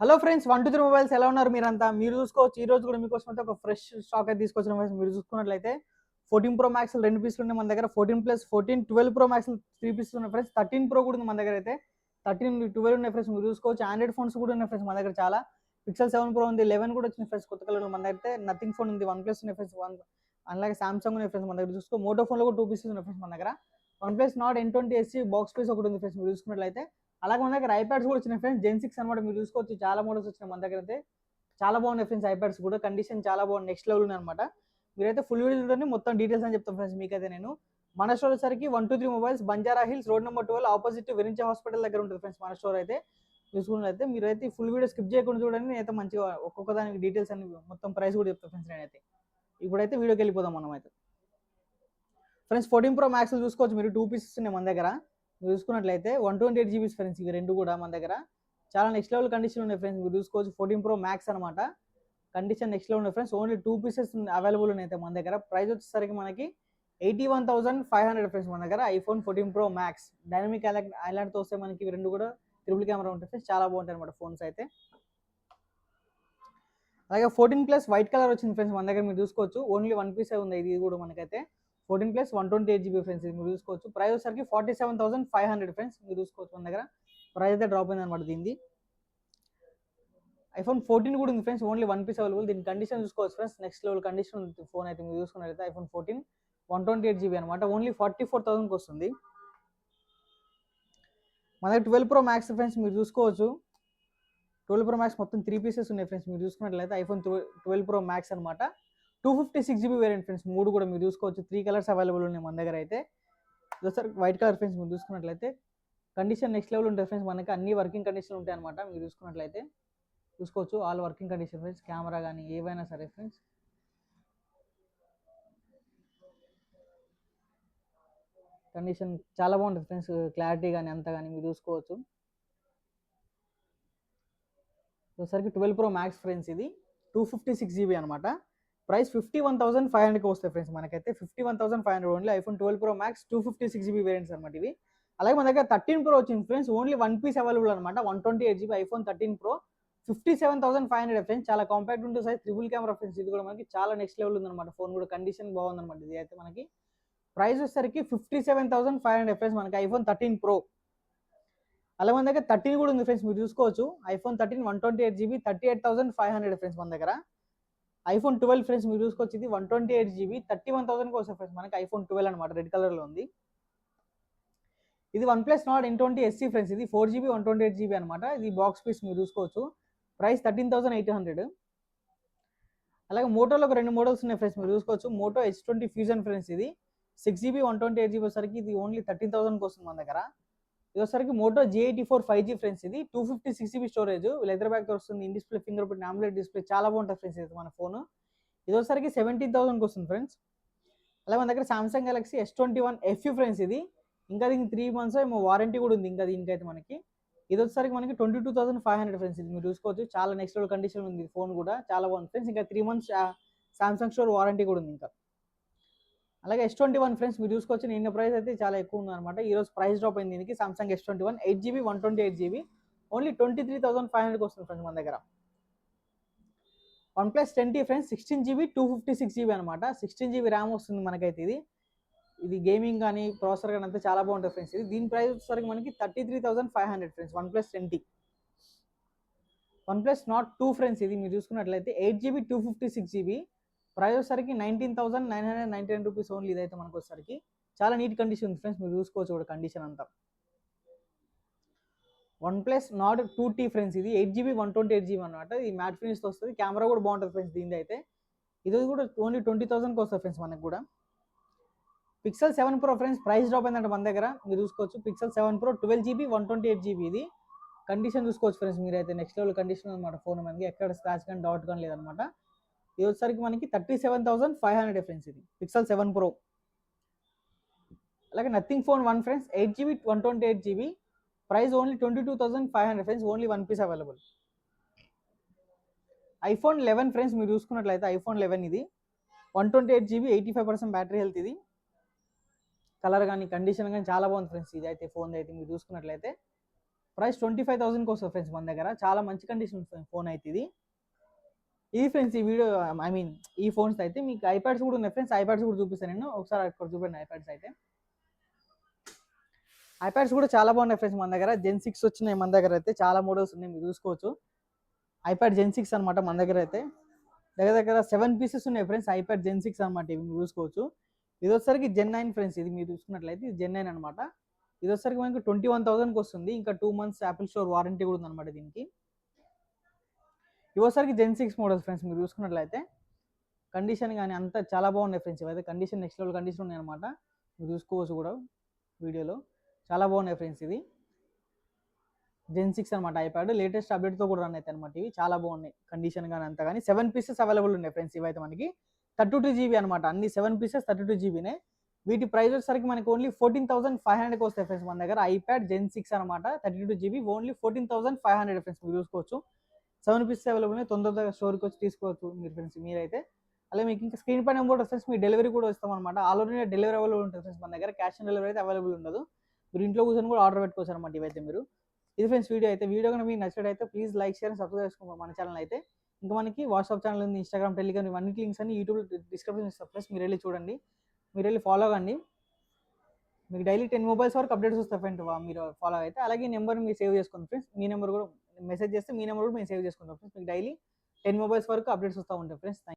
Hello friends, 123 mobiles ఎలా ఉన్నారు మీరంతా? మీరు చూసుకోవచ్చు ఈ రోజు కూడా మీకోసం అయితే ఒక ఫ్రెష్ స్టాక్ అయితే తీసుకొచ్చిన ఫ్రెండ్స్. మీరు చూసుకున్నట్లయితే 14 ప్రో మ్యాక్స్ 2 పీసులు ఉన్నాయి మన దగ్గర. 14+14 12 ప్రో మ్యాక్స్ 3 పీసులు ఉన్నాయి ఫ్రెండ్స్. 13 ప్రో కూడా ఉంది మన దగ్గర అయితే. 13 12 ఉన్నాయి ఫ్రెండ్స్. మీరు చూసుకోవచ్చు ఆండ్రాయిడ్ ఫోన్స్ కూడా ఉన్నాయి ఫ్రెండ్స్ మన దగ్గర చాలా. పిక్సెల్ 7 ప్రో ఉంది, 11 కూడా వచ్చింది ఫ్రెండ్స్ కొత్త కలర్ మన దగ్గర. నథింగ్ ఫోన్ ఉంది, వన్ ప్లస్ ఉన్నాయి ఫ్రెండ్స్. అలాగే సామ్సంగ్ ఉన్నాయి ఫ్రెండ్స్ మన దగ్గర. చూసుకో మోటో ఫోన్లో కూడా 2 పీసెస్ ఉన్నాయి ఫ్రెండ్స్ మన దగ్గర. OnePlus Nord N20 SC box piece ఒకటి ఉంది ఫ్రెండ్స్ మీరు చూసుకున్నట్లయితే. అలాగే మన దగ్గర ఐప్యాడ్స్ కూడా వచ్చినాయి ఫ్రెండ్స్. Gen 6 అనమాట. మీరు చూసుకోవచ్చు చాలా మోడల్స్ వచ్చినాయి మన దగ్గర అయితే. చాలా బాగున్నాయి ఫ్రెండ్స్ ఐప్యాడ్స్ కూడా. కండిషన్ చాలా బాగుంది, నెక్స్ట్ లెవెల్ ఉన్నాయి అనమాట. మీరైతే ఫుల్ వీడియోలోనే మొత్తం డీటెయిల్స్ అని చెప్తాను ఫ్రెండ్స్ మీకైతే నేను. మన స్టోర్ వచ్చేసరికి 123 mobiles, Banjara hills, road number 12, opposite Virinchi hospital దగ్గర ఉంటుంది ఫ్రెండ్స్ మన స్టోర్ అయితే. చూసుకున్నట్లయితే మీరైతే ఫుల్ వీడియో స్కిప్ చేయకుండా చూడండి. నేనైతే మంచిగా ఒక్కొక్క దానికి డీటెయిల్స్ అన్ని మొత్తం ప్రైస్ కూడా చెప్తాను ఫ్రెండ్స్ నేనైతే. ఇప్పుడైతే వీడియోకి వెళ్ళిపోదాం మనం అయితే. ఫ్రెండ్స్ 14 ప్రో మ్యాక్స్ చూసుకోవచ్చు మీరు, 2 పీసెస్ ఉన్నాయి మన దగ్గర. మీరు చూసుకున్నట్లయితే 128 GB ఫ్రెండ్స్ ఇవి రెండు కూడా మన దగ్గర. చాలా నెక్స్ట్ లెవెల్ కండిషన్ ఉన్నాయి ఫ్రెండ్స్. మీరు చూసుకోవచ్చు 14 ప్రో మ్యాక్స్ అనమాట. కండిషన్ నెక్స్ట్ లెవెల్ ఉన్నాయి ఫ్రెండ్స్. ఓన్లీ 2 పీసెస్ అవైలబుల్ ఉన్నాయి అయితే మన దగ్గర. ప్రైస్ వచ్చేసరికి మనకి 81,500 ఫ్రెండ్స్ మన దగ్గర. ఐఫోన్ 14 ప్రో మ్యాక్స్ డైనమిక్ ఐలాండ్తో వస్తే మనకి ఇవి రెండు కూడా ట్రిపుల్ కెమెరా ఉంటాయి ఫ్రెండ్స్. చాలా బాగుంటాయి అనమాట ఫోన్స్ అయితే. అలాగే 14+ వైట్ కలర్ వచ్చింది ఫ్రెండ్స్ మన దగ్గర. మీరు చూసుకోవచ్చు ఓన్లీ 1 పీస్ ఉంది ఇది కూడా మనకైతే. 14+128 GB ఫ్రెండ్స్ ఇది మీరు చూసుకోవచ్చు. ప్రైస్ వచ్చేసరికి 47,500 ఫ్రెండ్స్. మీరు చూసుకోవచ్చు మన దగ్గర ప్రైస్ అయితే డ్రాప్ అయింది అనమాట దీనిది. ఐఫోన్ 14 కూడా ఉంది ఫ్రెండ్స్. Only 1 piece available. దీని కండిషన్ చూసుకోవచ్చు ఫ్రెండ్స్. నెక్స్ట్ లెవెల్ కండిషన్ ఉంది ఫోన్ అయితే. మీరు చూసుకున్నట్లయితే ఐఫోన్ 14 128 GB అనమాట. ఓన్లీ 44,000కి వస్తుంది. మన దగ్గర 12 ప్రో మ్యాక్స్ ఫ్రెండ్స్ మీరు చూసుకోవచ్చు. 12 ప్రో మ్యాక్స్ మొత్తం 3 పీసెస్ ఉన్నాయి ఫ్రెండ్స్. మీరు చూసుకున్నట్లయితే ఐఫోన్ 12 ప్రో మ్యాక్స్ అనమాట. 256 GB వేరియంట్ ఫ్రెండ్స్. మూడు కూడా మీరు చూసుకోవచ్చు. 3 కలర్స్ అవైలబుల్ ఉన్నాయి మన దగ్గర అయితే. సార్ వైట్ కలర్ ఫ్రెండ్స్ మీరు చూసుకున్నట్లయితే కండిషన్ నెక్స్ట్ లెవెల్ ఉంటుంది ఫ్రెండ్స్. మనకి అన్ని వర్కింగ్ కండిషన్ ఉంటాయి అనమాట. మీరు చూసుకున్నట్లయితే చూసుకోవచ్చు all working condition friends. Camera కానీ ఏవైనా సరే ఫ్రెండ్స్. కండిషన్ చాలా బాగుంటుంది ఫ్రెండ్స్. క్లారిటీ కానీ అంతా కానీ మీరు చూసుకోవచ్చు. వచ్చేసరికి 12 ప్రో మ్యాక్స్ ఫ్రెండ్స్ ఇది 256 GB అనమాట. ప్రైస్ 51,500కి వస్తాయి ఫ్రెండ్స్ మనకైతే. 51,500 only iPhone 12 pro max 256 GB variants అనమాట ఇవి. అలాగే మన దగ్గర 13 ప్రో వచ్చింది ఫ్రెండ్స్. ఓన్లీ 1 పీస్ అవైలబుల్ అనమాట. 128 GB ఐఫోన్ 13 ప్రో 57,500 ఫ్రెండ్స్. చాలా కాంపాక్ట్ ఉంటుంది సైజ్, ట్రిపుల్ కెమెరా ఫ్రెండ్స్. ఇది కూడా మనకి చాలా నెక్స్ట్ లెవెల్ ఉందన్నమాట. ఫోన్ కూడా కండిషన్ బాగుందన్నమాట ఇది అయితే మనకి. ప్రైస్ వచ్చేసరికి 57,500 ఫ్రెండ్స్ మనకి ఐఫోన్ 13 ప్రో. అలాగే మన దగ్గర 13 కూడా ఉంది ఫ్రెండ్స్. మీరు చూసుకోవచ్చు ఐఫోన్ 13 128 GB 38,500 ఫ్రెండ్స్ మన దగ్గర. ఐఫోన్ 12 ఫ్రెండ్స్ మీరు చూసుకోవచ్చు. ఇది 128 GB 31,000కి వస్తుంది ఫ్రెండ్స్ మనకి. ఐఫోన్ 12 అనమాట, రెడ్ కలర్లో ఉంది. ఇది one plus Nord N20 SC friends. ఇది 4GB 128 GB అనమాట. ఇది బాక్స్ పీస్ మీరు చూసుకోవచ్చు. ప్రైస్ 13,800. అలాగే మోటోలో ఒక 2 మోడల్స్ ఉన్నాయి ఫ్రెండ్స్. మీరు చూసుకోవచ్చు మోటో H20 ఫ్యూజన్ ఫ్రెండ్స్. ఇది 6GB 128 GB వచ్చేసరికి ఇది ఓన్లీ 13,000కి వస్తుంది మన దగ్గర. ఇది వచ్చేసరికి మోటో G84 5G ఫ్రెండ్స్. ఇది 256 GB స్టోరేజ్, లెదర్ బ్యాగ్తో వస్తుంది. In display finger print AMOLED display చాలా బాగుంటుంది ఫ్రెండ్స్ ఇది మన ఫోన్. ఇది వచ్చేసరికి 17,000కి వస్తుంది ఫ్రెండ్స్. అలాగే మన దగ్గర Samsung Galaxy S21 FE friends. ఇది ఇంకా దీనికి 3 months ఏమో వారంటీ కూడా ఉంది ఇంకా దీనికైతే మనకి. ఇది వచ్చేసరికి మనకి 22,500 ఫ్రెండ్స్. ఇది మీరు చూసుకోవచ్చు చాలా నెక్స్ట్ లెవెల్ కండిషన్ ఉంది ఫోన్ కూడా. చాలా బాగుంది ఫ్రెండ్స్. ఇంకా 3 months సామ్సంగ్ స్టోర్ వారంటీ కూడా ఉంది ఇంకా. అలాగే S21 ఫ్రెండ్స్ మీరు చూసుకోవచ్చు. నిన్న ప్రైస్ అయితే చాలా ఎక్కువ ఉంది అనమాట. ఈ రోజు ప్రైస్ డ్రాప్ అయింది దీనికి. Samsung S21 8GB 128 GB only 23,500కి వస్తుంది ఫ్రెండ్స్ మన దగ్గర. OnePlus 10T friends 16GB 256 GB అనమాట. 16GB ర్యామ్ వస్తుంది మనకైతే. ఇది గేమింగ్ కానీ ప్రాసెసర్ కానీ అంతా చాలా బాగుంటుంది ఫ్రెండ్స్. ఇది దీని ప్రైస్ వచ్చేసరికి మనకి 33,500 friends. OnePlus 10T. OnePlus Nord 2 friends. ఇది మీరు చూసుకున్నట్లయితే 8GB 256 GB ప్రైస్ వచ్చేసరికి 19,999 రూపీస్ ఓన్లీ. ఇదైతే మనకు వచ్చేసరికి చాలా నీట్ కండిషన్ ఉంది ఫ్రెండ్స్. మీరు చూసుకోవచ్చు కూడా కండిషన్ అంతా. OnePlus Nord 2T friends. ఇది 8GB 128 GB అనమాట. ఇది మ్యాట్ ఫినిష్తో వస్తుంది. కెమెరా కూడా బాగుంటుంది ఫ్రెండ్స్ దీని అయితే. ఇది కూడా ఓన్లీ 20,000కి వస్తుంది ఫ్రెండ్స్ మనకు కూడా. Pixel 7 pro friends price drop అయిందంటే మన దగ్గర. మీరు చూసుకోవచ్చు పిక్సెల్ 7 ప్రో 12GB 128 GB. ఇది కండిషన్ చూసుకోవచ్చు ఫ్రెండ్స్ మీరైతే. నెక్స్ట్ లెవెల్ కండిషన్ అనమాట ఫోన్ మనకి. ఎక్కడ స్క్రాచ్ కానీ డాట్ కానీ లేదనమాట. ఇది వచ్చేసరికి మనకి 37,500 ఫ్రెండ్స్. ఇది పిక్సెల్ 7 ప్రో. అలాగే Nothing phone 1 friends 8GB 128 GB price only 22,500 friends. Only 1 piece available. IPhone 11 friends మీరు చూసుకున్నట్లయితే ఐఫోన్ 11 ఇది 128 GB 85% బ్యాటరీ హెల్త్. ఇది కలర్ కానీ కండిషన్ కానీ చాలా బాగుంది ఫ్రెండ్స్. ఇది అయితే ఫోన్ అయితే మీరు చూసుకున్నట్లయితే ప్రైస్ 25,000కి వస్తుంది ఫ్రెండ్స్ మన దగ్గర. చాలా మంచి కండిషన్ ఫోన్ అయితే ఇది. ఇది ఫ్రెండ్స్ ఈ వీడియో ఐ మీన్ ఈ ఫోన్స్ అయితే మీకు ఐప్యాడ్స్ కూడా ఉన్నాయి ఫ్రెండ్స్. ఐప్యాడ్స్ కూడా చూపిస్తాను నేను. ఒకసారి అక్కడ చూడండి ఐప్యాడ్స్ అయితే. ఐప్యాడ్స్ కూడా చాలా బాగున్నాయి ఫ్రెండ్స్ మన దగ్గర. జెన్ 6 వచ్చినాయి మన దగ్గర అయితే. చాలా మోడల్స్ ఉన్నాయి మీరు చూసుకోవచ్చు. ఐప్యాడ్ జెన్ 6 అనమాట మన దగ్గర అయితే. దగ్గర దగ్గర 7 పీసెస్ ఉన్నాయి ఫ్రెండ్స్. ఐప్యాడ్ జెన్ 6 అనమాట ఇవి మీరు చూసుకోవచ్చు. ఇది వచ్చేసరికి జెన్ 9 ఫ్రెండ్స్. ఇది మీరు చూసుకున్నట్లయితే ఇది జెన్ 9 అనమాట. ఇది వచ్చేసరికి మనకి 21,000కి వస్తుంది. ఇంకా 2 months యాపిల్ స్టోర్ వారంటీ కూడా ఉందన్నమాట దీనికి. ఇవి వచ్చేసరికి జెన్ 6 మోడల్స్ ఫ్రెండ్స్ మీరు చూసుకున్నట్లయితే. కండిషన్ కానీ అంతా చాలా బాగున్నాయి ఫ్రెండ్స్. ఇవైతే కండిషన్ నెక్స్ట్ లెవెల్ కండిషన్ ఉన్నాయి అనమాట. మీరు చూసుకోవచ్చు కూడా వీడియోలో. చాలా బాగున్నాయి ఫ్రెండ్స్ ఇది. జెన్ 6 అనమాట ఐప్యాడ్. లేటెస్ట్ అప్డేట్తో కూడా రన్ అవుతాయి అనమాట ఇవి. చాలా బాగున్నాయి కండిషన్ కానీ అంతా కానీ. 7 పీసెస్ అవైలబుల్ ఉన్నాయి ఫ్రెండ్స్ ఇవైతే మనకి. 32 GB అనమాట. అన్ని 7 పీసెస్ 32 GBనే. వీటి ప్రైస్ వచ్చేసరికి మనకి ఓన్లీ 14,500కి వస్తాయి ఫ్రెండ్స్ మన దగ్గర. ఐప్యాడ్ జెన్ 6 అనమాట 32 GB ఓన్లీ 14,500 ఫ్రెండ్స్ మీరు చూసుకోవచ్చు. 7 పీసెస్ అవైలబుల్ ఉన్నాయి. తొందరగా స్టోర్కి వచ్చి తీసుకోవచ్చు మీరు ఫ్రెండ్స్ మీరైతే. అలాగే మీకు ఇంకా స్క్రీన్ పైన కూడా ఫ్రెండ్స్ మీ డెలివరీ కూడా ఇస్తాం అనమాట. All over India delivery available ఉంటుంది ఫ్రెండ్స్ మన దగ్గర. క్యాష్ ఆన్ డెలివరీ అయితే అవైలబుల్ ఉండదు. మీరు ఇంట్లో కూర్చొని కూడా ఆర్డర్ పెట్టుకోవచ్చు అనమాట ఇవైతే మీరు. ఇది ఫ్రెండ్స్ వీడియో అయితే. వీడియో కనుక మీకు నచ్చినట్టయితే ప్లీజ్ లైక్ షేర్ సబ్స్క్రైబ్ చేసుకోండి మన ఛానల్ అయితే. ఇంకా మనకి వాట్సాప్ ఛానల్ ఉంది, ఇన్స్టాగ్రామ్, టెలిగ్రామ్ ఇవన్నీ లింక్స్ అన్ని యూట్యూబ్ డిస్క్రిప్షన్ ఇస్తాం ఫ్రెండ్స్. మీరు వెళ్ళి చూడండి, మీరు వెళ్ళి ఫాలో అవ్వండి. మీకు డైలీ 10 మొబైల్స్ వరకు అప్డేట్స్ వస్తాయి ఫ్రెండ్ మీరు ఫాలో అయితే. అలాగే నెంబర్ మీరు సేవ్ చేసుకోండి ఫ్రెండ్స్. మీ నెంబర్ కూడా మెసేజ్ చేస్తే మీ నెంబర్ కూడా మేము సేవ్ చేసుకుంటాం ఫ్రెండ్స్. మీకు డైలీ 10 మొబైల్స్ వరకు అప్డేట్స్ వస్తూ ఉంటాయి ఫ్రెండ్స్.